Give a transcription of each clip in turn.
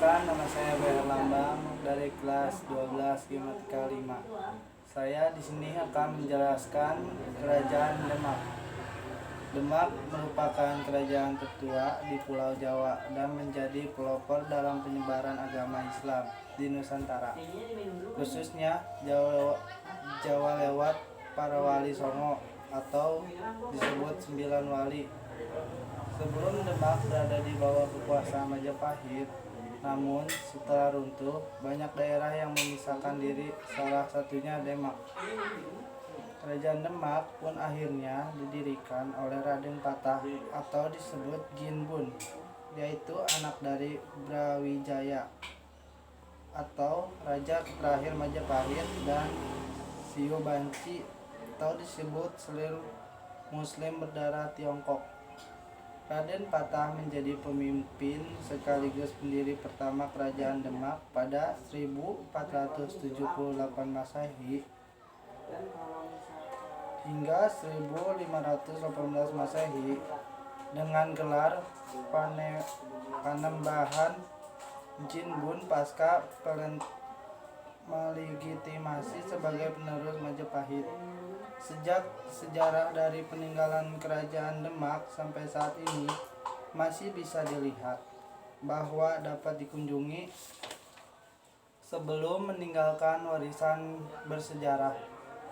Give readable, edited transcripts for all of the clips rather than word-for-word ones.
Perkenalkan, nama saya Bayar Lambang dari kelas 12 Matematika 5. Saya di sini akan menjelaskan Kerajaan Demak. Demak merupakan kerajaan tertua di Pulau Jawa dan menjadi pelopor dalam penyebaran agama Islam di Nusantara, khususnya Jawa lewat para wali Songo atau disebut 9 wali. Sebelum Demak berada di bawah kekuasaan Majapahit, namun setelah runtuh, banyak daerah yang memisahkan diri, salah satunya Demak. Kerajaan Demak pun akhirnya didirikan oleh Raden Patah atau disebut Ginbun, yaitu anak dari Brawijaya atau raja terakhir Majapahit, dan Siu Banci atau disebut selir Muslim berdarah Tiongkok. Raden Patah menjadi pemimpin sekaligus pendiri pertama Kerajaan Demak pada 1478 Masehi hingga 1518 Masehi dengan gelar Panembahan Jinbun pasca melegitimasi sebagai penerus Majapahit. Sejak sejarah dari peninggalan Kerajaan Demak sampai saat ini masih bisa dilihat bahwa dapat dikunjungi sebelum meninggalkan warisan bersejarah.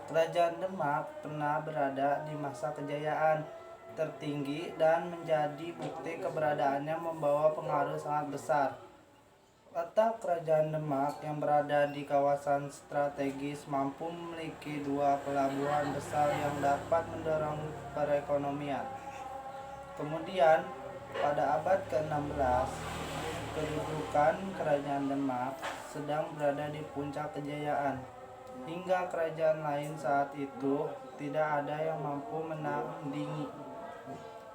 Kerajaan Demak pernah berada di masa kejayaan tertinggi dan menjadi bukti keberadaannya membawa pengaruh sangat besar. Letak Kerajaan Demak yang berada di kawasan strategis mampu memiliki 2 pelabuhan besar yang dapat mendorong perekonomian. Kemudian, pada abad ke-16, kedudukan Kerajaan Demak sedang berada di puncak kejayaan, hingga kerajaan lain saat itu tidak ada yang mampu menandingi.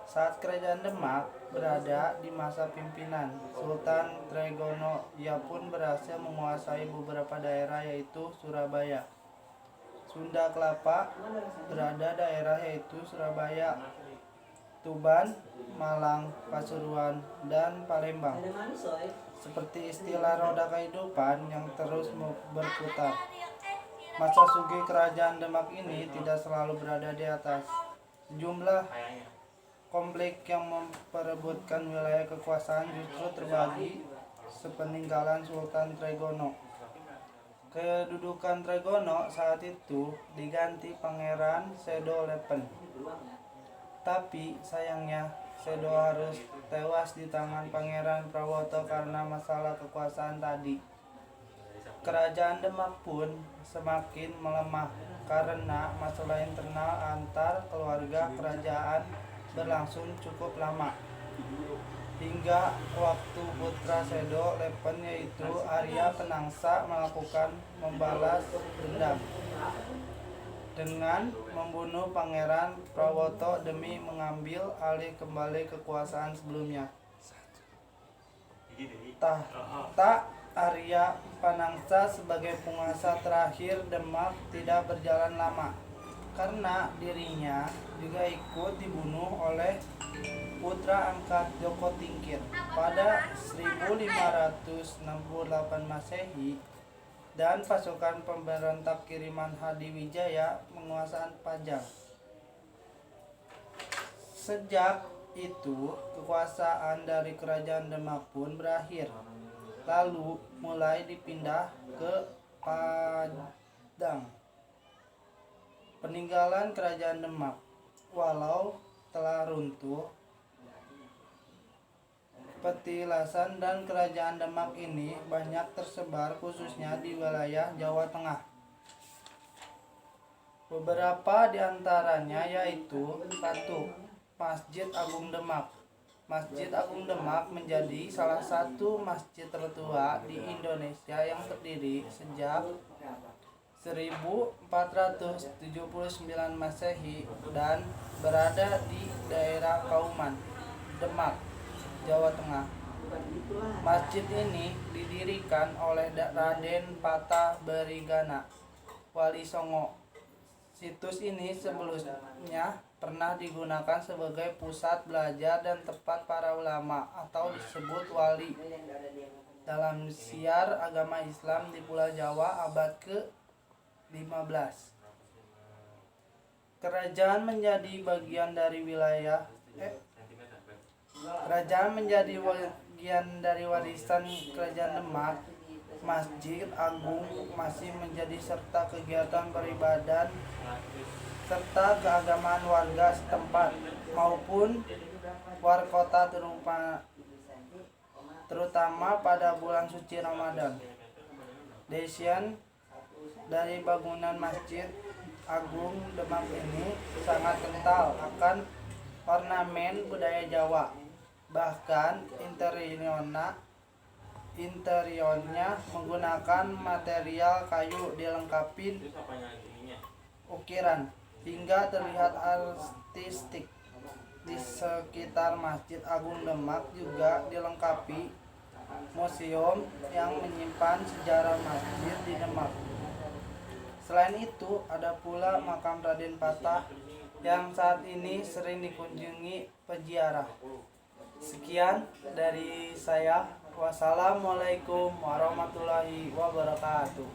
Saat Kerajaan Demak berada di masa pimpinan Sultan Trenggono, ia pun berhasil menguasai beberapa daerah yaitu Surabaya, Sunda Kelapa, berada daerah yaitu Surabaya, Tuban, Malang, Pasuruan, dan Palembang. Seperti istilah roda kehidupan yang terus berputar. Masa sugih Kerajaan Demak ini tidak selalu berada di atas. Sejumlah konflik yang memperebutkan wilayah kekuasaan justru terbagi sepeninggalan Sultan Trenggono. Kedudukan Trenggono saat itu diganti Pangeran Sedo Lepen. Tapi sayangnya Sedo harus tewas di tangan Pangeran Prawoto karena masalah kekuasaan tadi. Kerajaan Demak pun semakin melemah karena masalah internal antar keluarga kerajaan berlangsung cukup lama, hingga waktu putra Sedo Lepen yaitu Arya Penangsa melakukan membalas dendam dengan membunuh Pangeran Prawoto demi mengambil alih kembali kekuasaan sebelumnya. Tahta Arya Panangsa sebagai penguasa terakhir Demak tidak berjalan lama, karena dirinya juga ikut dibunuh oleh putra angkat Joko Tingkir pada 1568 Masehi, dan pasukan pemberontak kiriman Hadiwijaya menguasai Pajang. Sejak itu kekuasaan dari Kerajaan Demak pun berakhir, lalu mulai dipindah ke Padang. Peninggalan Kerajaan Demak, walau telah runtuh, petilasan dan Kerajaan Demak ini banyak tersebar khususnya di wilayah Jawa Tengah. Beberapa di antaranya yaitu 1. Masjid Agung Demak. Masjid Agung Demak menjadi salah satu masjid tertua di Indonesia yang terdiri sejak 1479 Masehi dan berada di daerah Kauman, Demak, Jawa Tengah. Masjid ini didirikan oleh Raden Patah Berigana, Wali Songo. Situs ini sebelumnya pernah digunakan sebagai pusat belajar dan tempat para ulama atau disebut wali. dalam siar agama Islam di Pulau Jawa abad ke-15. Kerajaan menjadi bagian dari warisan Kerajaan Demak. Masjid Agung masih menjadi serta kegiatan beribadah serta keagamaan warga setempat maupun warkota terutama pada bulan suci Ramadan. Desain dari bangunan Masjid Agung Demak ini sangat kental akan ornamen budaya Jawa. Bahkan interiornya menggunakan material kayu dilengkapi ukiran hingga terlihat artistik. Di sekitar Masjid Agung Demak juga dilengkapi museum yang menyimpan sejarah masjid di Demak. Selain itu, ada pula makam Raden Patah yang saat ini sering dikunjungi peziarah. Sekian dari saya. Wassalamualaikum warahmatullahi wabarakatuh.